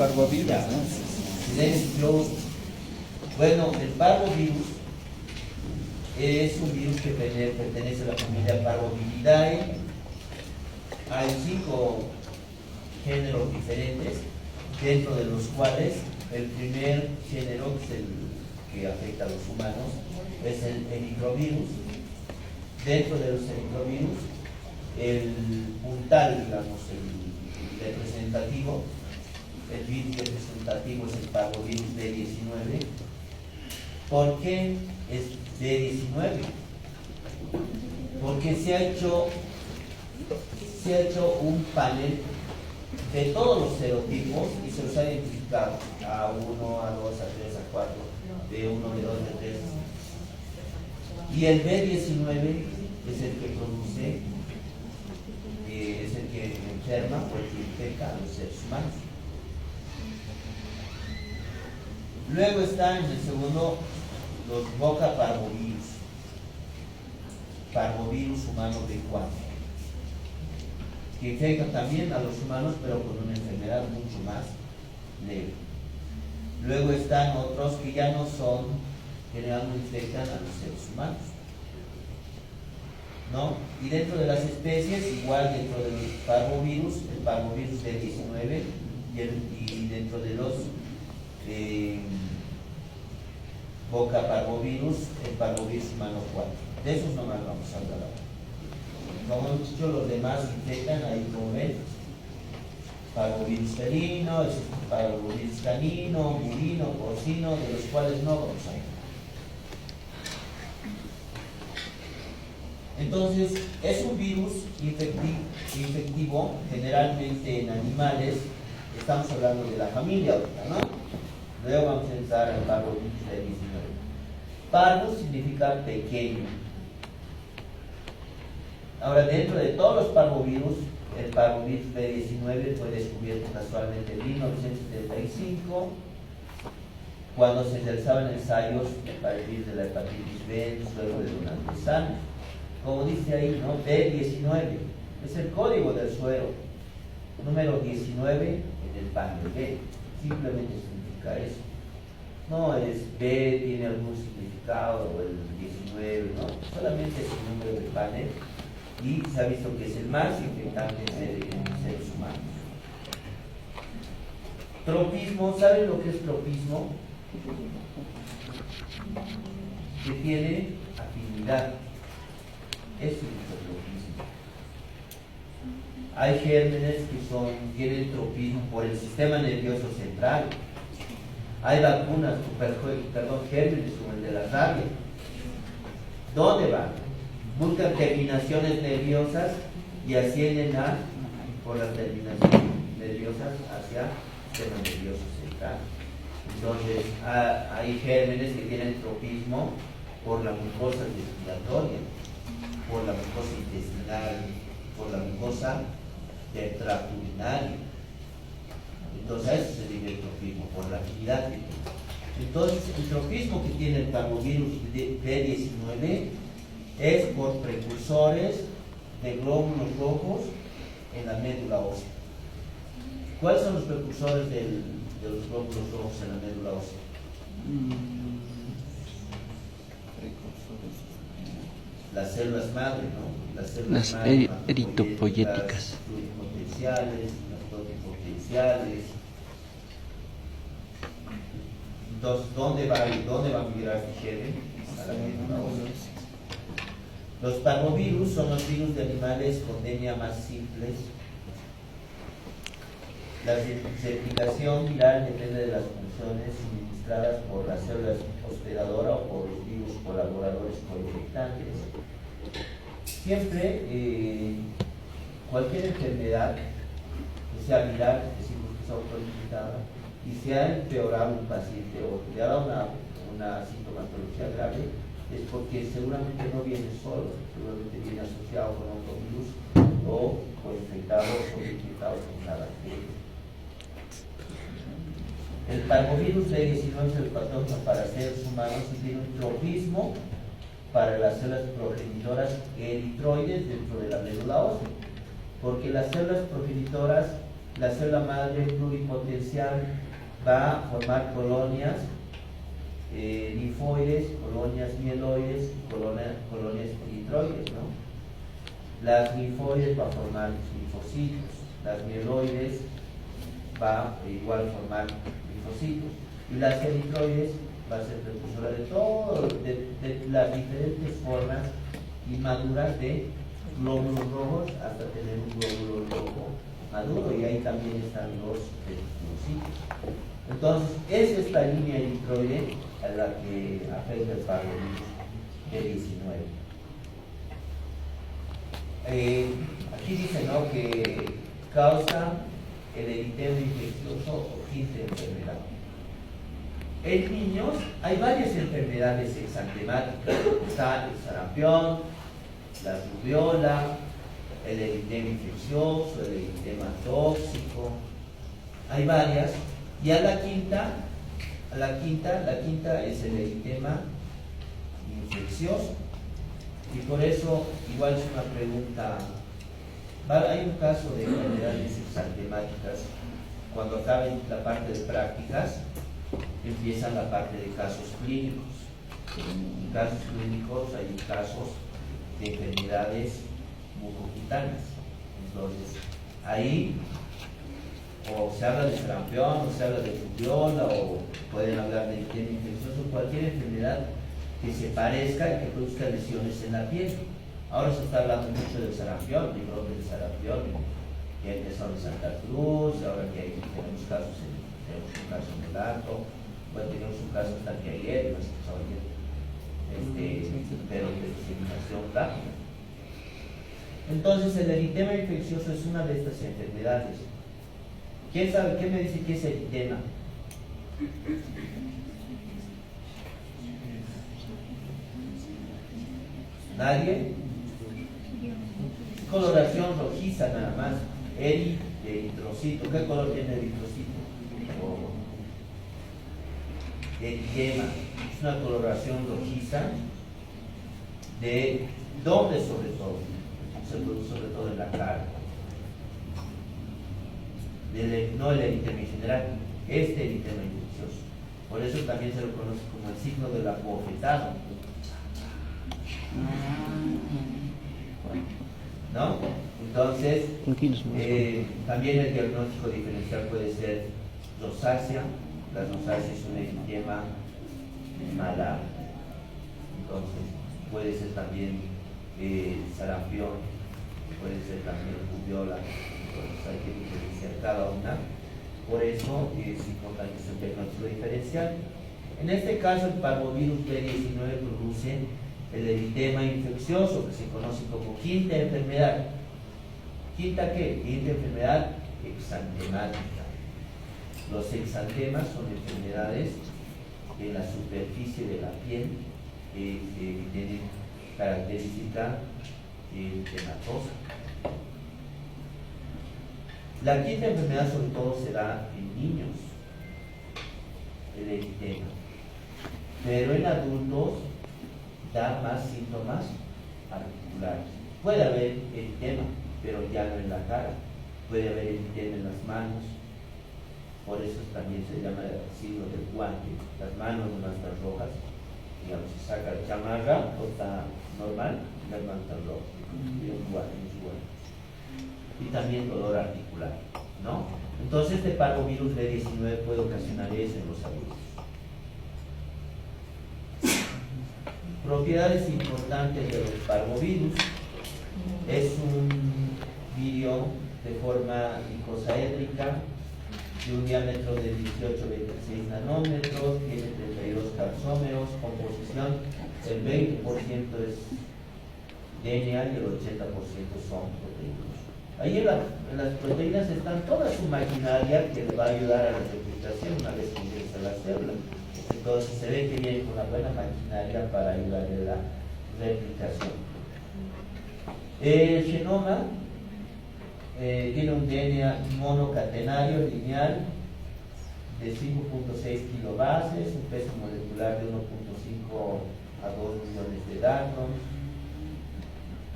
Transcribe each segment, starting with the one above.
parvovirus, Ya. ¿no? Silencio. Bueno, el parvovirus es un virus que pertenece a la familia Parvoviridae. Hay 5 géneros diferentes, dentro de los cuales el primer género, que es el que afecta a los humanos, es el eritrovirus. Dentro de los eritrovirus, el puntal, digamos, el representativo, el virus representativo es el parvovirus B19. ¿Por qué es B19? Porque se ha hecho un panel de todos los serotipos y se los ha identificado A1, A2, A3, A4, B1, B2, B3. Y el B19 es el que produce, es el que enferma o el que infecta a los seres humanos. Luego está en el segundo los boca parvovirus, parvovirus humano B4, que infectan también a los humanos, pero con una enfermedad mucho más leve. Luego están otros que ya no son, que no infectan a los seres humanos, ¿no? Y dentro de las especies, igual dentro de los parvovirus, el parvovirus B19 y dentro de los boca parvovirus, el parvovirus humano 4. De esos nomás vamos a hablar ahora. Como hemos dicho, los demás infectan ahí, como ven, parvovirus felino, parvovirus canino, bovino, porcino, de los cuales no vamos a hablar. Entonces, es un virus infectivo, generalmente en animales. Estamos hablando de la familia ahorita, ¿no? Luego vamos a entrar al parvovirus B19. Parvo significa pequeño. Ahora, dentro de todos los parvovirus, el parvovirus B19 fue descubierto casualmente en 1975, cuando se realizaban ensayos para el virus de la hepatitis B en suelo de donantes sanos. Como dice ahí, ¿no? B19 es el código del suero, número 19 en el panel B, simplemente significa eso. No es B, tiene algún significado, o el 19, ¿no? Solamente es el número del panel, y se ha visto que es el más infectante en seres humanos. Tropismo, ¿saben lo que es tropismo? Que tiene afinidad. Eso es el tropismo. Hay gérmenes que tienen tropismo por el sistema nervioso central. Hay vacunas, gérmenes como el de la rabia. ¿Dónde van? Buscan terminaciones nerviosas y ascienden por las terminaciones nerviosas hacia el sistema nervioso central. Entonces, hay gérmenes que tienen tropismo por la mucosa respiratoria, por la mucosa intestinal, por la mucosa del tracto urinario. Entonces, a eso se debe el tropismo, por la actividad que tiene. Entonces, el tropismo que tiene el parvovirus B19 es por precursores de glóbulos rojos en la médula ósea. ¿Cuáles son los precursores de los glóbulos rojos en la médula ósea? Las células madre, ¿no? Las células madre, eritopoyéticas. Las pluripotenciales, las totipotenciales. Entonces, ¿dónde va a migrar este germen? A la médula ósea. Los parvovirus son los virus de animales con DNA más simples. La replicación viral depende de las funciones suministradas por las células hospedadora o por los virus colaboradores coinfectantes. Siempre, cualquier enfermedad que sea viral, es decir, que sea autolimitada, y se ha empeorado un paciente o le ha dado una sintomatología grave, es porque seguramente no viene solo, seguramente viene asociado con otro virus o coinfectado o infectado con una bacteria. El parvovirus B19 es el patógeno para seres humanos y tiene un tropismo para las células progenitoras eritroides dentro de la médula ósea, porque las células progenitoras la célula madre pluripotencial va a formar colonias linfoides, colonias mieloides y colonias eritroides, ¿no? Las linfoides va a formar linfocitos, las mieloides va igual a formar linfocitos y las eritroides va a ser precursora de todo, de las diferentes formas inmaduras de glóbulos rojos hasta tener un glóbulo rojo maduro, y ahí también están los reticulocitos. Entonces, es esta línea eritroide a la que afecta el parvovirus B19. Aquí dice, ¿no?, que causa el eritema infeccioso o quinta enfermedad. En niños hay varias enfermedades exantemáticas. Está el sarampión, la rubiola, el eritema infeccioso, el eritema tóxico. Hay varias. Y la quinta es el eritema infeccioso. Y por eso, igual es una pregunta. Hay un caso de enfermedades exantemáticas. Cuando acaben la parte de prácticas, empieza la parte de casos clínicos. En casos clínicos hay casos de enfermedades mucocutáneas. Entonces, ahí o se habla de sarampión, o se habla de rubiola, o pueden hablar de eritema infeccioso, cualquier enfermedad que se parezca y que produzca lesiones en la piel. Ahora se está hablando mucho del sarampión, de brotes de sarampión, que empezaron en Santa Cruz, ahora que tenemos casos tenemos un caso en el Alto, bueno, tenemos un caso hasta que ayer, no sé qué pasó ayer, pero de diseminación rápida. Entonces, el eritema infeccioso es una de estas enfermedades. ¿Quién sabe? ¿Qué me dice que es eritema? ¿Nadie? Coloración rojiza nada más. Eritrocito. ¿Qué color tiene eritrocito? Eritema. Es una coloración rojiza. ¿De dónde sobre todo? Se produce sobre todo en la cara. No el eritema en general, este eritema infeccioso. Por eso también se lo conoce como el signo del abofetado. ¿No? Entonces, también el diagnóstico diferencial puede ser rosácea. La rosácea es un eritema malar. Entonces, puede ser también sarampión, puede ser también rubiola. Entonces hay que diferenciar cada una. Por eso es importante que sea un diagnóstico diferencial. En este caso, el parvovirus B19 produce el eritema infeccioso, que se conoce como quinta enfermedad. ¿Quinta qué? Quinta enfermedad exantemática. Los exantemas son enfermedades en la superficie de la piel que tienen característica tematosa. La quinta enfermedad sobre todo se da en niños, el eritema, pero en adultos da más síntomas articulares. Puede haber eritema, pero ya no en la cara, puede haber eritema en las manos, por eso también se llama el signo del guante. Las manos no están rojas, digamos, se saca la chamarra, o está normal, las manos están rojas, y un guante. Y también dolor articular, ¿no? Entonces, este parvovirus B19 puede ocasionar eso en los adultos. Propiedades importantes de los parvovirus: es un virio de forma icosaédrica, de un diámetro de 18-26 nanómetros, tiene 32 capsómeros, composición, el 20% es DNA y el 80% son proteínas. Ahí en las proteínas están toda su maquinaria que le va a ayudar a la replicación una vez que ingresa a la célula. Entonces se ve que viene con una buena maquinaria para ayudar a la replicación. El genoma tiene un DNA monocatenario lineal de 5.6 kilobases, un peso molecular de 1.5 a 2 millones de Daltons.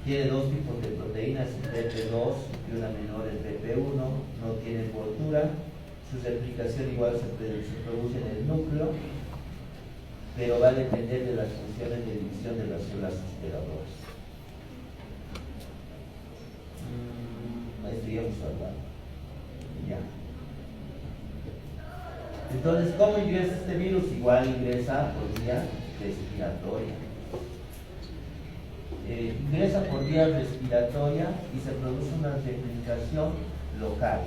Tiene dos tipos de proteínas, BP2 y una menor, el BP1. No tiene envoltura, su replicación igual se produce en el núcleo, pero va a depender de las funciones de división de las células hospedadores. Esto ya hemos hablado. Ya. Entonces, ¿cómo ingresa este virus? Igual ingresa por vía respiratoria. Ingresa por vía respiratoria y se produce una replicación local.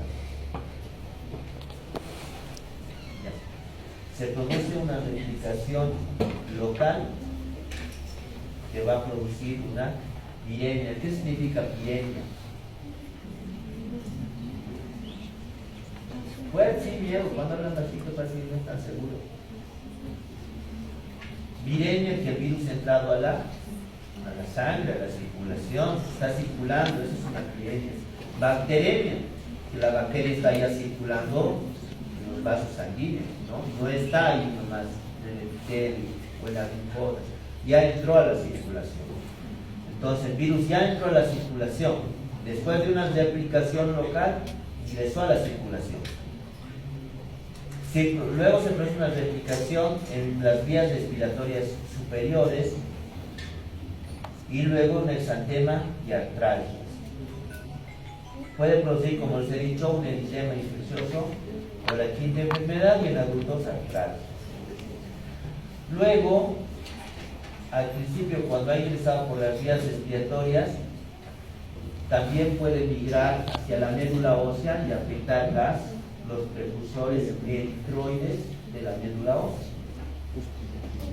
Ya. Se produce una replicación local que va a producir una viremia. ¿Qué significa viremia? Pues sí, miedo, cuando hablan así que parece que no están seguros. Viremia, que el virus ha entrado a la sangre, a la circulación, está circulando, eso es una viremia. Bacteremia, que la bacteria está ya circulando en los vasos sanguíneos, no está ahí nomás en el epitelio o en la linfomas, ya entró a la circulación. Entonces el virus ya entró a la circulación, después de una replicación local, ingresó a la circulación. Luego se produce una replicación en las vías respiratorias superiores y luego un exantema y artralgias. Puede producir, como les he dicho, un eritema infeccioso o la quinta enfermedad y en adultos artralgias. Luego, al principio, cuando ha ingresado por las vías respiratorias, también puede migrar hacia la médula ósea y afectar los precursores eritroides de la médula ósea.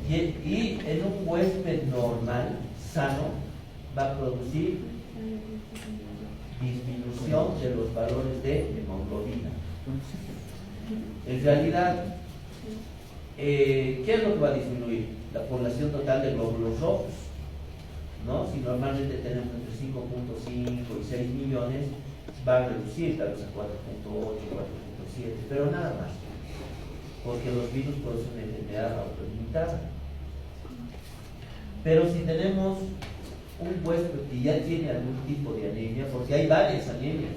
Y en un huésped normal, sano, va a producir disminución de los valores de hemoglobina. En realidad, ¿qué es lo que va a disminuir? La población total de glóbulos rojos, ¿no? Si normalmente tenemos entre 5.5 y 6 millones, va a reducir tal vez a 4.8, 4.7, pero nada más, porque los virus producen una enfermedad autolimitada. Pero si tenemos un huésped que ya tiene algún tipo de anemia, porque hay varias anemias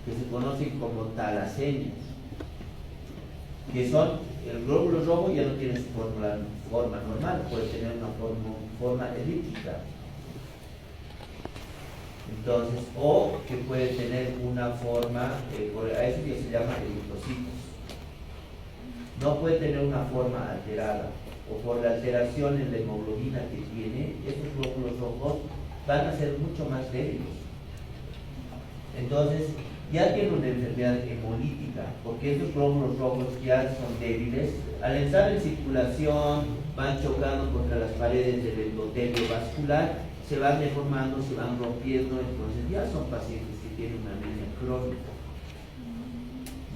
que se conocen como talasemias, que son, el glóbulo rojo ya no tiene su forma normal, puede tener una forma elíptica. Entonces, o que puede tener una forma, a eso que se llama eritrocitos. No puede tener una forma alterada, o por la alteración en la hemoglobina que tiene, estos glóbulos rojos van a ser mucho más débiles. Entonces, ya tiene una enfermedad hemolítica, porque estos glóbulos rojos ya son débiles. Al entrar en circulación, van chocando contra las paredes del endotelio vascular, se van deformando, se van rompiendo, entonces ya son pacientes que tienen una anemia crónica.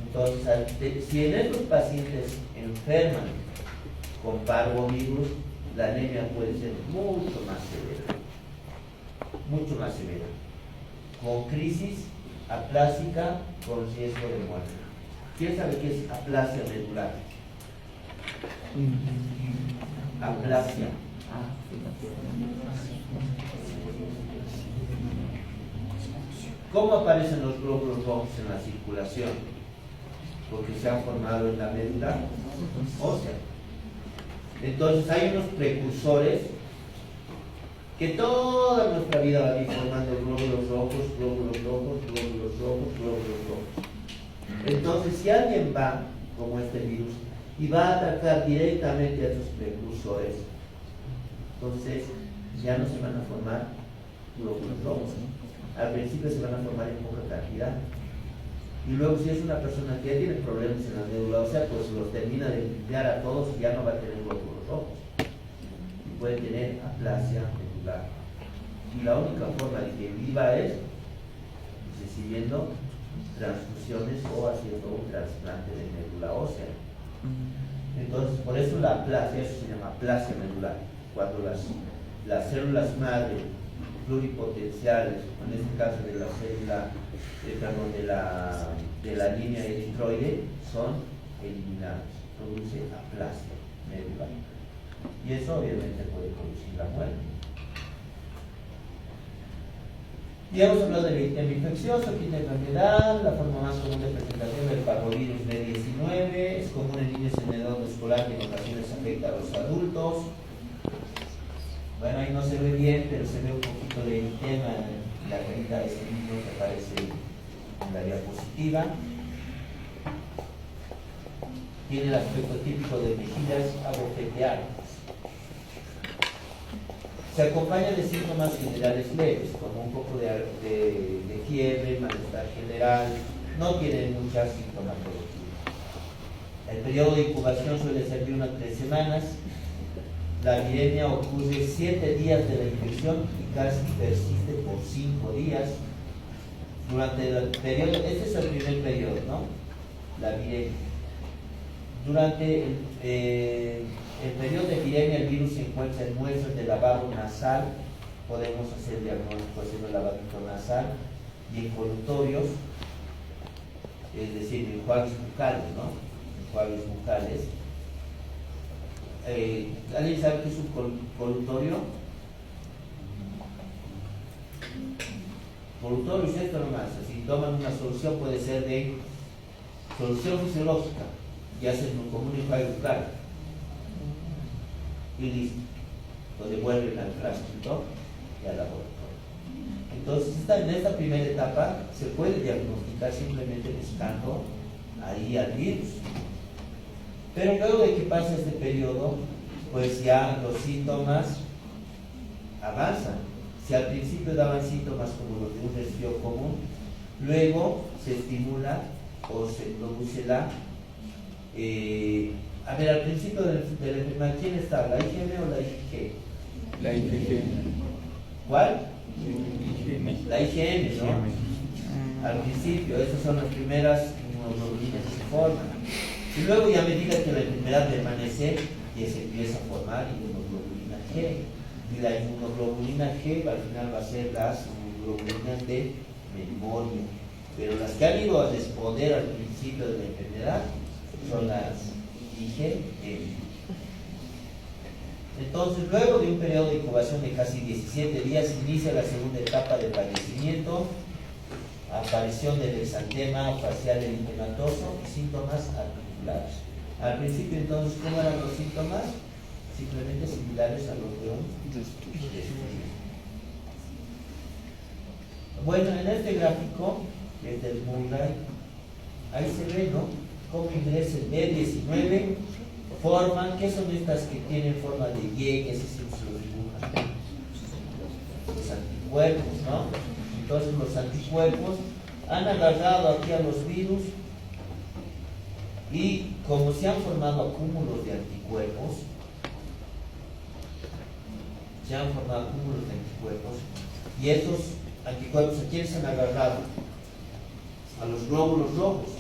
Entonces, si en estos pacientes enferman con parvovirus, la anemia puede ser mucho más severa, con crisis aplásica, con riesgo de muerte. ¿Quién sabe qué es aplasia medular? Aplasia. ¿Cómo aparecen los glóbulos rojos en la circulación? Porque se han formado en la médula ósea. Entonces hay unos precursores que toda nuestra vida van a ir formando glóbulos rojos, glóbulos rojos, glóbulos rojos, glóbulos rojos. Entonces, si alguien va, como este virus, y va a atacar directamente a esos precursores, entonces ya no se van a formar glóbulos rojos. Al principio se van a formar en poca cantidad. Y luego, si es una persona que ya tiene problemas en la médula ósea, pues los termina de limpiar a todos y ya no va a tener glóbulos rojos. Y puede tener aplasia medular. Y la única forma de que viva es recibiendo transfusiones o haciendo un trasplante de médula ósea. Entonces, por eso la aplasia, eso se llama aplasia medular. Cuando las células madre pluripotenciales, en este caso de la célula, de la línea eritroide, son eliminadas, produce aplasia medular. Y eso obviamente puede producir la muerte. Ya hemos hablado del tema infeccioso, quinta enfermedad, la forma más común de presentación del parvovirus B19, es común en niños en edad escolar que en ocasiones afecta a los adultos. Bueno, ahí no se ve bien, pero se ve un poquito de tema en la carita de este niño que aparece en la diapositiva. Tiene el aspecto típico de mejillas abofeteadas. Se acompaña de síntomas generales leves, como un poco de fiebre, malestar general, no tiene mucha sintomatología. El periodo de incubación suele ser de 1 a 3 semanas. La viremia ocurre 7 días de la infección y casi persiste por 5 días. Durante el periodo, este es el primer periodo, ¿no? La viremia. Durante el periodo de viremia, el virus se encuentra en muestras de lavado nasal. Podemos hacer diagnóstico haciendo lavadito nasal y en colutorios, es decir, enjuagues bucales, ¿no? Enjuagues bucales. ¿Alguien sabe qué es un colutorio? Colutorio es esto nomás. Si toman una solución, puede ser de solución fisiológica y hacen un común enjuague bucal. Y listo. Lo devuelven al frasquito y al laboratorio. Entonces, en esta primera etapa se puede diagnosticar simplemente buscando ahí al virus. Pero luego de que pasa este periodo, pues ya los síntomas avanzan. Si al principio daban síntomas como los de un resfrío común, luego se estimula o se produce a ver, al principio de la enfermedad, ¿quién está? ¿La IgM o la IgG? La IgG. ¿Cuál? IgM. La IgM, ¿no? Al principio, esas son las primeras inmunoglobulinas que se forman. Y luego, ya a medida que la enfermedad permanece, ya se empieza a formar inmunoglobulina G. Y la inmunoglobulina G al final va a ser las inmunoglobulinas de memoria. Pero las que han ido a responder al principio de la enfermedad son las IgM. Entonces, luego de un periodo de incubación de casi 17 días, inicia la segunda etapa del padecimiento, aparición del exantema facial eritematoso y síntomas articulares. Al principio, entonces, ¿cómo eran los síntomas? Simplemente similares a los de un resfrío. Bueno, en este gráfico, desde el Murray, ahí se ve, ¿no?, cómo ingresa el B19, forman, ¿qué son estas que tienen forma de Y, que se los dibujan? Los anticuerpos, ¿no? Entonces los anticuerpos han agarrado aquí a los virus y como se han formado acúmulos de anticuerpos, y estos anticuerpos, ¿a quiénes se han agarrado? A los glóbulos rojos,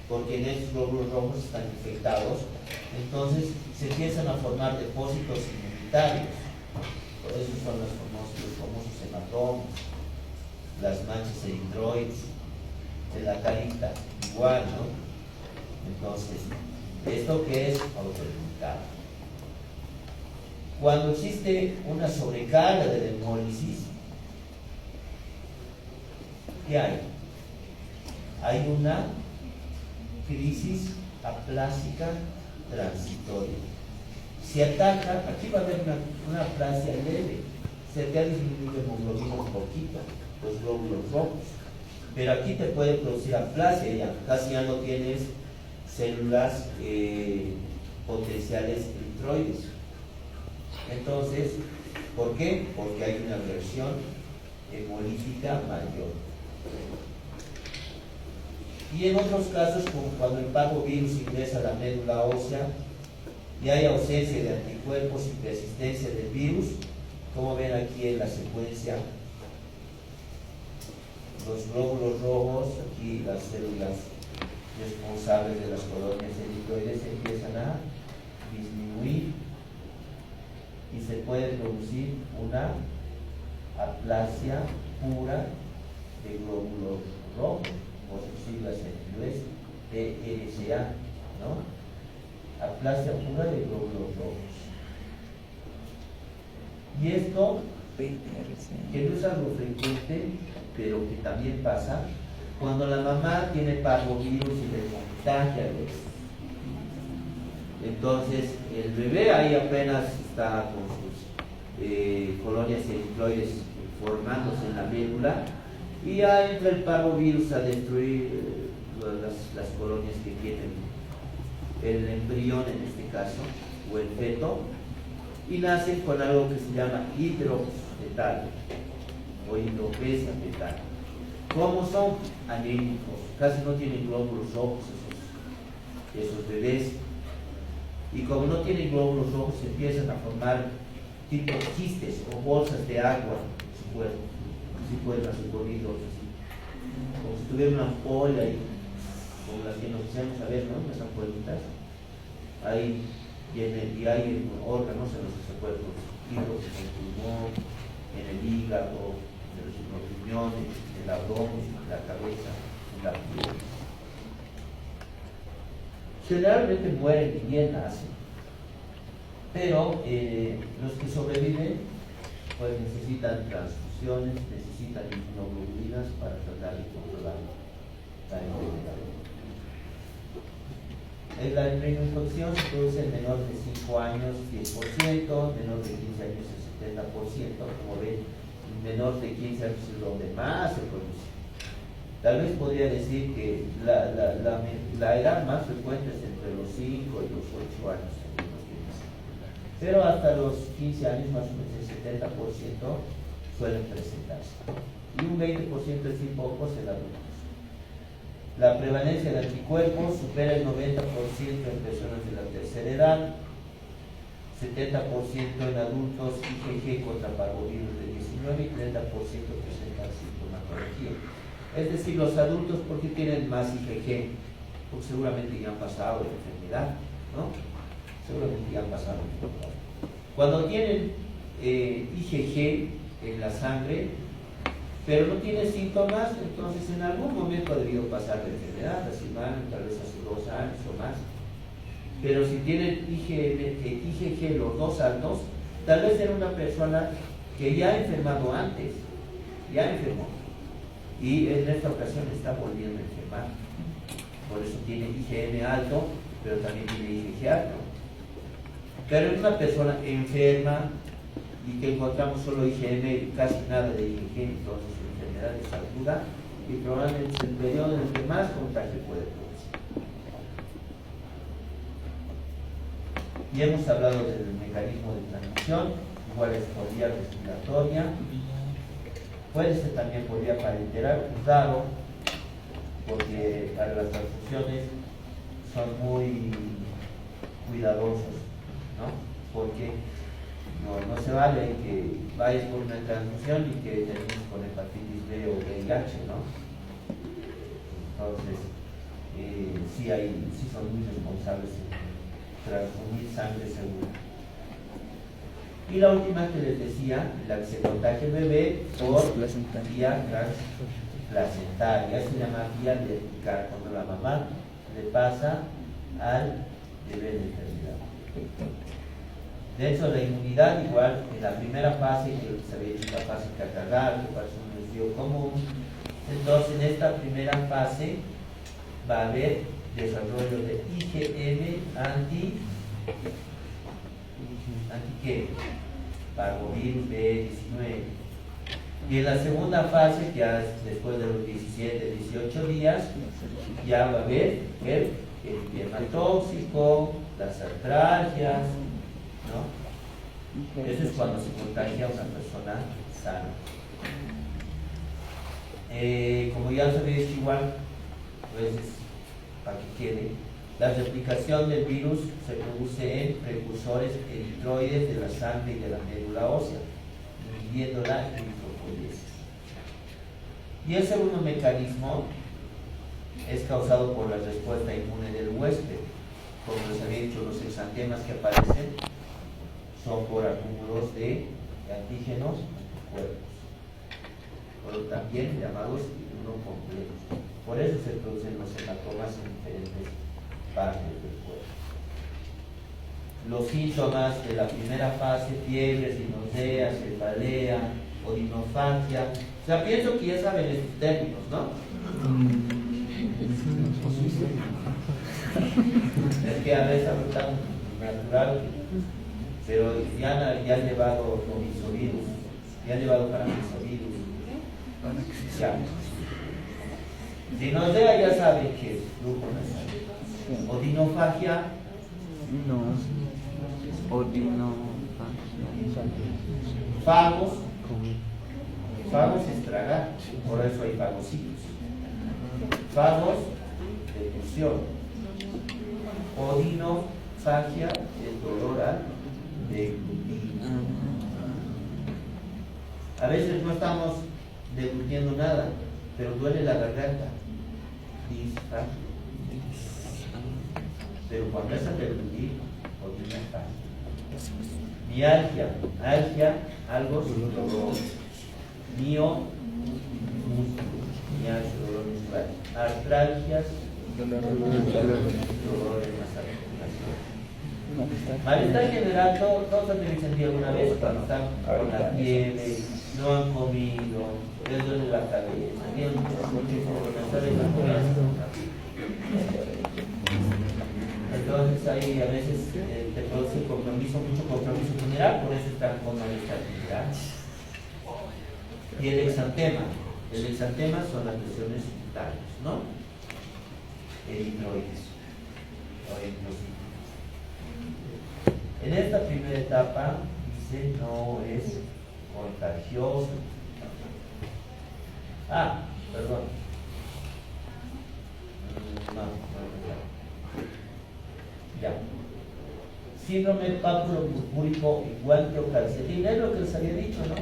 porque en estos glóbulos rojos están infectados, entonces se empiezan a formar depósitos inmunitarios. Por eso son los famosos hematomas, las manchas eritroides, de la carita, igual, ¿no? Entonces, ¿esto qué es? Autoinmunidad. Cuando existe una sobrecarga de la hemólisis, ¿qué hay? Hay una crisis aplásica transitoria. Si ataca, aquí va a haber una aplasia leve, se te ha disminuido la hemoglobina un poquito, los glóbulos rojos, pero aquí te puede producir aplasia, ya casi ya no tienes células potenciales eritroides. Entonces, ¿por qué? Porque hay una reacción hemolítica mayor. Y en otros casos, como cuando el parvovirus ingresa a la médula ósea y hay ausencia de anticuerpos y persistencia del virus, como ven aquí en la secuencia, los glóbulos rojos, aquí las células responsables de las colonias eritroides empiezan a disminuir y se puede producir una aplasia pura de glóbulos rojos, por sus siglas en inglés, PLCA, ¿no? Aplasia pura de glóbulos rojos. Y esto que no es algo frecuente, pero que también pasa cuando la mamá tiene parvovirus y le contagia al bebé. Entonces, el bebé ahí apenas está con sus colonias eritroides formándose en la médula, y ya entra el parvovirus a destruir las colonias que tienen el embrión en este caso, o el feto, y nacen con algo que se llama hidrocefalia o hidropesia fetal. ¿Cómo son? Anémicos, casi no tienen glóbulos rojos esos bebés, y como no tienen glóbulos rojos se empiezan a formar tipo quistes o bolsas de agua en su cuerpo, así pueden hacer bonitos, así como si tuviera una ampolla y como las que nos hacemos a ver, ¿no? Las ampollitas ahí vienen, y hay órganos en los que se pueden producir en el pulmón, en el hígado, en los riñones, en el abdomen, en la cabeza, en la piel. Generalmente mueren y bien nacen, pero los que sobreviven pues necesitan transfusiones, necesitan inmunoglobulinas para tratar de controlar la enfermedad. La reinfección se produce en menor de 5 años 10%, menor de 15 años el 70%, como ven, menor de 15 años es donde más se produce. Tal vez podría decir que la edad más frecuente es entre los 5 y los 8 años, pero hasta los 15 años más o menos el 70% suelen presentarse, y un 20% es muy pocos en adultos. La prevalencia de anticuerpos supera el 90% en personas de la tercera edad, 70% en adultos IgG contra parvovirus de 19 y 30% presentan sintomatología. Es decir, los adultos, ¿por qué tienen más IgG? Porque seguramente ya han pasado la enfermedad, ¿no? Seguramente ya han pasado la enfermedad. Cuando tienen IgG en la sangre, pero no tiene síntomas, entonces en algún momento ha debido pasar la enfermedad, hace un año, tal vez hace 2 años o más. Pero si tienen IgG los dos altos, tal vez era una persona que ya ha enfermado antes, ya enfermó, y en esta ocasión está volviendo a enfermar. Por eso tiene IgM alto, pero también tiene IgG alto. Pero en una persona enferma y que encontramos solo IgM y casi nada de IgG, entonces la enfermedad es aguda y probablemente es el periodo en el que más contagio puede producir. Y hemos hablado del mecanismo de transmisión, igual es por vía respiratoria, puede ser también por vía parenteral, raro, porque para las transfusiones son muy cuidadosos, ¿no? Porque no se vale que vayas por una transfusión y que termines con hepatitis B o VIH, ¿no? Entonces, sí son muy responsables en transfundir sangre segura. Y la última que les decía, la que se contagia el bebé por vía transplacentaria, se llama vía vertical, cuando la mamá le pasa al bebé de enfermedad. De hecho, la inmunidad, igual, en la primera fase, que se había dicho la fase catarral, que parece un resfrío común, entonces en esta primera fase va a haber desarrollo de IgM ¿qué? Parvovirus B19. Y en la segunda fase, que ya después de los 17, 18 días, ya va a haber el invierno tóxico, las artralgias, ¿no? Eso es cuando se contagia a una persona sana. Como ya se había dicho igual, pues para que quede, la replicación del virus se produce en precursores eritroides de la sangre y de la médula ósea, inhibiendo la eritropoiesis. Y el segundo mecanismo es causado por la respuesta inmune del huésped. Como les había dicho, los exantemas que aparecen son por acúmulos de antígenos cuerpos, pero también llamados inmunocomplejos. Por eso se producen los hematomas en diferentes partes del cuerpo. los síntomas de la primera fase, fiebre, sinosea, cefalea, odinofagia. O sea, pienso que ya saben estos términos, ¿no? Es que a veces hablo tan natural, pero ya han llevado novizovirus, ya han llevado paramisovirus. Ya. Sinosea ya saben que es grupo nasal. Odinofagia. No. Fagos. Fagos es tragar, por eso hay fagocitos. Fagos, deglución. Odinofagia es dolor al deglutir. A veces no estamos deglutiendo nada, pero duele la garganta. Disfagia. Pero cuando es al deglutir, odinofagia. Mialgia, algia, algo sin dolor. Mio, músculo, mialgia, dolor muscular. Artralgias, dolores más articulaciones. Malestar general, todos han tenido sentido alguna vez cuando están con la fiebre, no han comido, les duele la cabeza, tienen malestar en la cabeza. Entonces ahí a veces te produce mucho compromiso general, por eso están con malestar general. Y el exantema son las lesiones cutáneas, ¿no? Eritroides o eritrocitos. En esta primera etapa dice no es contagioso. Perdón. Ya. Síndrome pápulo-purpúrico iguanteo calcetín, es lo que les había dicho, ¿no?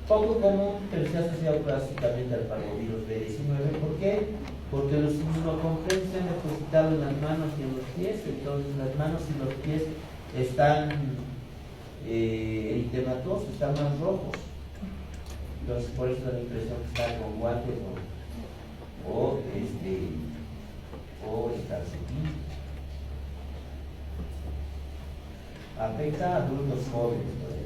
Poco común, pero se ha asociado clásicamente al parvovirus B19. ¿Por qué? Porque los inmunocomplejos se han depositado en las manos y en los pies, entonces las manos y los pies están eritematosos, están más rojos. Entonces por eso da la impresión que está con guantes o calcetín. Afecta a adultos jóvenes, por ejemplo.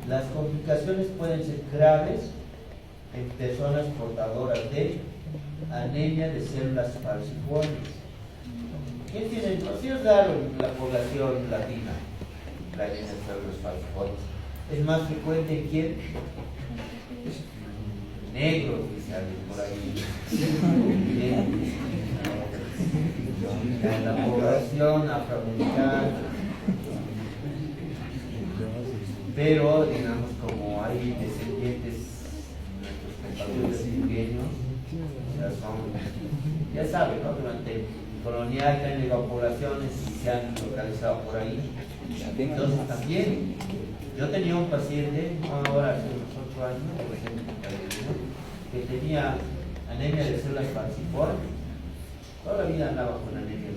Las complicaciones pueden ser graves en personas portadoras de anemia de células falciformes. ¿Quién tiene? No, si es raro en la población latina, la anemia de células falciformes. Es más frecuente en quién? Negros, dice alguien por ahí. En la población afroamericana. Pero, digamos, como hay descendientes, nuestros compatriotas pequeños, ya saben, ¿no? Durante el colonial que han llegado poblaciones y se han localizado por ahí. Entonces también, yo tenía un paciente, ahora hace unos 8 años, que tenía anemia de células falciformes. Toda la vida andaba con anemia.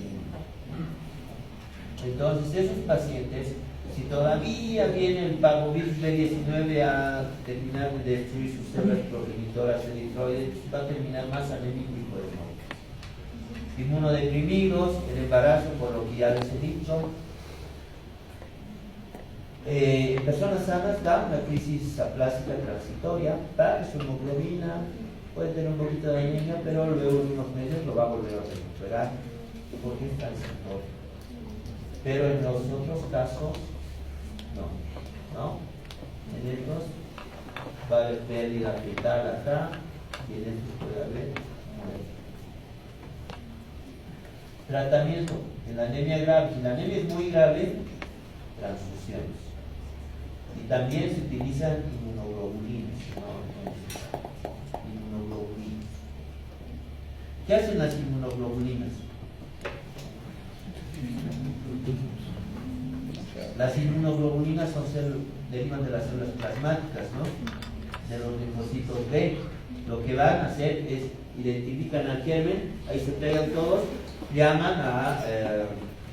Entonces, esos pacientes, si todavía viene el parvovirus B19 a terminar de destruir sus células progenitoras eritroides, va a terminar más anémico y de muerte. Inmunodeprimidos, el embarazo, por lo que ya les he dicho. En personas sanas da una crisis aplásica transitoria, baja su hemoglobina, puede tener un poquito de anemia, pero luego en unos meses lo va a volver a recuperar porque es transitorio. Pero en los otros casos, no. En estos va a haber pérdida fetal acá y en estos puede haber muerte. Tratamiento en la anemia grave. Si la anemia es muy grave, transfusiones. Y también se utilizan inmunoglobulinas. Inmunoglobulinas. ¿Qué hacen las inmunoglobulinas? Las inmunoglobulinas derivan de las células plasmáticas, ¿no? De los linfocitos B. Lo que van a hacer es identifican al germen, ahí se pegan todos, llaman a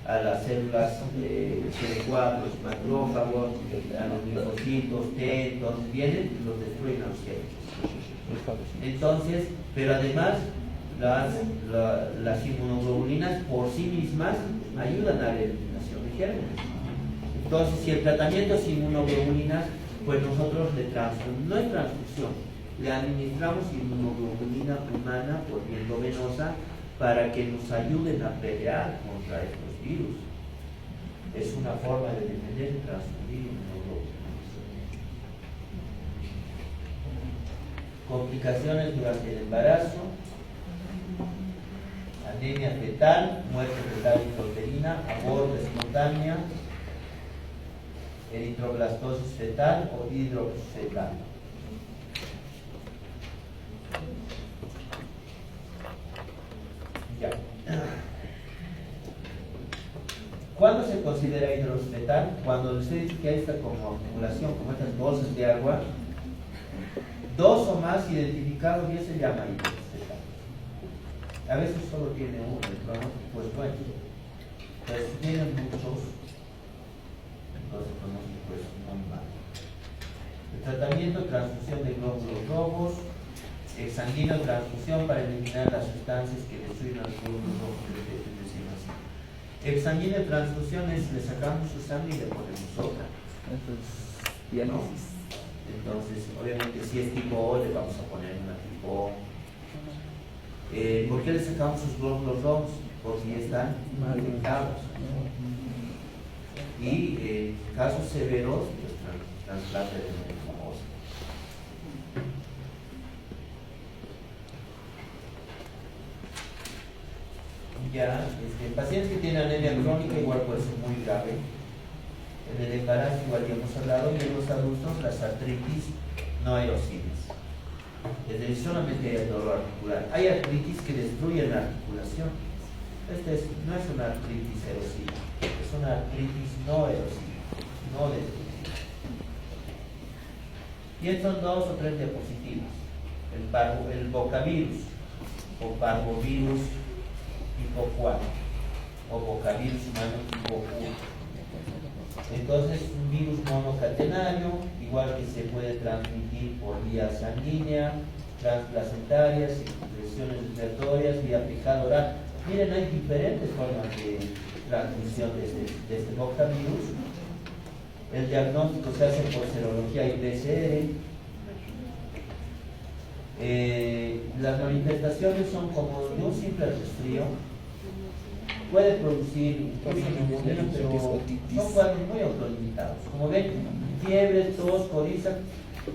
a las células CD4, los macrófagos, a los linfocitos, T, entonces vienen y los destruyen a los genes. Entonces, pero además las inmunoglobulinas por sí mismas ayudan a la eliminación de gérmenes. Entonces, si el tratamiento es inmunoglobulinas, pues nosotros no es transfusión, le administramos inmunoglobulina humana por vía endovenosa para que nos ayuden a pelear contra estos virus. Es una forma de defender y transfundir inmunoglobulinas. Complicaciones durante el embarazo: anemia fetal, muerte fetal intrauterina, aborto espontánea, eritroblastosis fetal o hidrofetal. Ya. ¿Cuándo se considera hidrofetal? Cuando usted dice que hay esta como acumulación, como estas bolsas de agua, dos o más identificados, ya se llama hidrofetal. A veces solo tiene uno, el pronóstico es bueno. Pero si tienen muchos, entonces el pronóstico es muy malo. El tratamiento: transfusión de glóbulos rojos, exsanguíneo, transfusión para eliminar las sustancias que destruyen a los glóbulos rojos. Exsanguíneo, transfusión es le sacamos su sangre y le ponemos otra. Eso es diálisis. Entonces, obviamente, si es tipo O, le vamos a poner una tipo O. ¿Por qué le sacamos sus glóbulos rojos? Porque ya están afectados. Y en casos severos, pues trasplante de médula ósea. Ya, pacientes que tienen anemia crónica igual puede ser muy grave. En el embarazo igual ya hemos hablado, y en los adultos las artritis no erosivas. Es decir, solamente hay el dolor articular. Hay artritis que destruyen la articulación. No es una artritis erosiva, es una artritis no erosiva, no destructiva. Y estos son 2 o 3 diapositivas. El bocavirus o parvovirus tipo 4 o bocavirus humano tipo 1. Entonces, un virus monocatenario, igual que se puede transmitir por vía sanguínea, transplacentarias, lesiones respiratorias, vía picado oral. Miren, hay diferentes formas de transmisión de este bocavirus. El diagnóstico se hace por serología y PCR. Las manifestaciones son como de un simple resfrío. Puede producir incluso neumonía, pero son cuadros muy autolimitados. Como ven, fiebre, tos, coriza.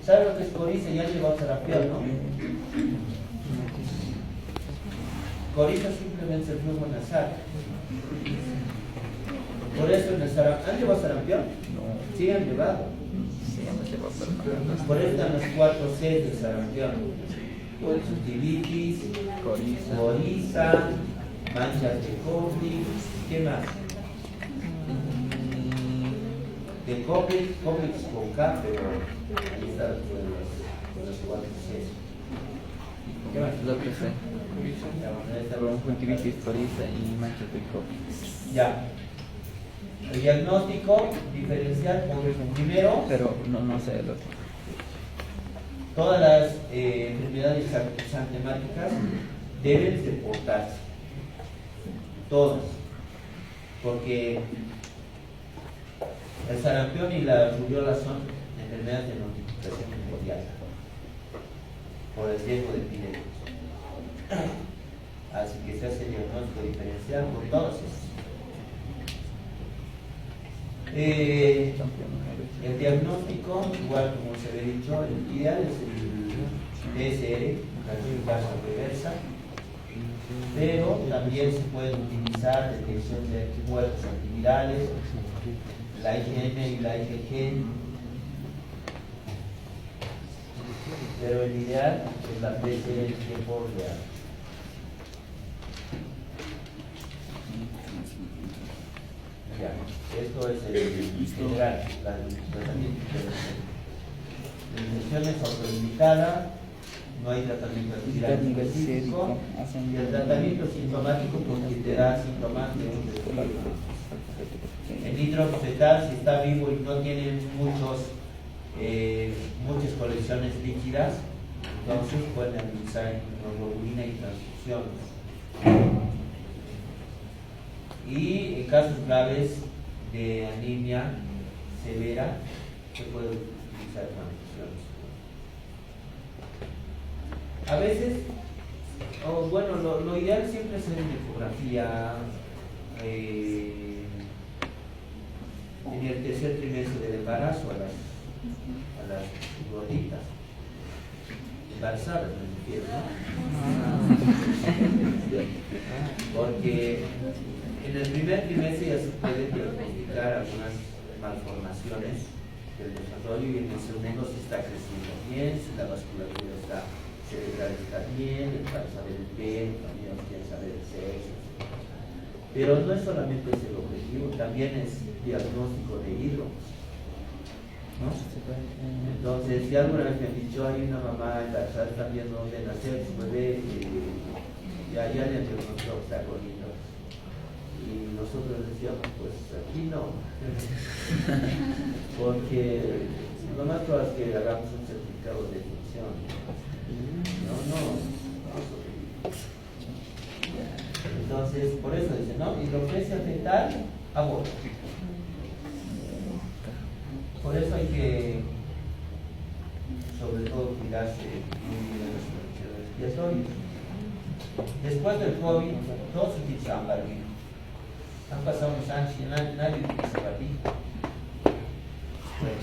¿Saben lo que es coriza? Ya lleva sarampión, ¿no? Coriza simplemente es el flujo nasal. Por eso en el sarampión. ¿Han llevado sarampión? No. Sí, han llevado. Sí, no se va a perder. Por eso están los 4 Cs de sarampión: conjuntivitis, coriza, manchas de Koplik. ¿Qué más? De Koplik con K, pero ahí está los 4 Cs. ¿Qué más? Lo que sé. Conjuntivitis, coriza y manchas de Koplik. Ya. El diagnóstico diferencial, primero, Pero no sé lo que. todas las enfermedades exantemáticas deben reportarse. Todas. Porque el sarampión y la rubiola son enfermedades de notificación inmediata por el riesgo de epidemias. Así que se hace el diagnóstico diferencial por todas esas. El diagnóstico, igual como se había dicho, el ideal es el PCR, la reversa, pero también se puede utilizar detección de anticuerpos antivirales, la IgM y la IgG, pero el ideal es la PCR en tiempo real. Ya, esto es el general, la tratamiento. La infección es autolimitada, no hay tratamiento respiratorio nivel específico, sérico, y el tratamiento sintomático porque te da síntomas de un resfriado. El nítrico fetal, si está vivo y no tiene muchas colecciones líquidas, entonces pueden administrar inmunoglobulina y transfusiones. Y en casos graves de anemia severa, se puede utilizar transfusiones. A veces, lo ideal siempre es hacer una ecografía en el tercer trimestre del embarazo a las gorditas, embarazadas me refiero, ¿no? Porque en el primer trimestre ya se pueden diagnosticar algunas malformaciones del desarrollo y en el segundo se está creciendo bien, si la vasculatura cerebral está bien, para saber el peso, también quieren saber el sexo. Pero no es solamente ese el objetivo, también es diagnóstico de hilo, ¿no? Entonces, si alguna vez me han dicho, hay una mamá embarazada, está viendo dónde nacer su bebé, ya le han diagnosticado que está con hilo. Y nosotros decíamos, pues aquí no, porque lo más probable es que hagamos un certificado de función. No. Entonces, por eso dice, ¿no? Hidropesia fetal, aborto. Por eso hay que, sobre todo, cuidarse muy bien de las infecciones respiratorias. Después del COVID, todos utilizaban barbijo. Han pasado unos años y nadie utiliza barbijo. Pues,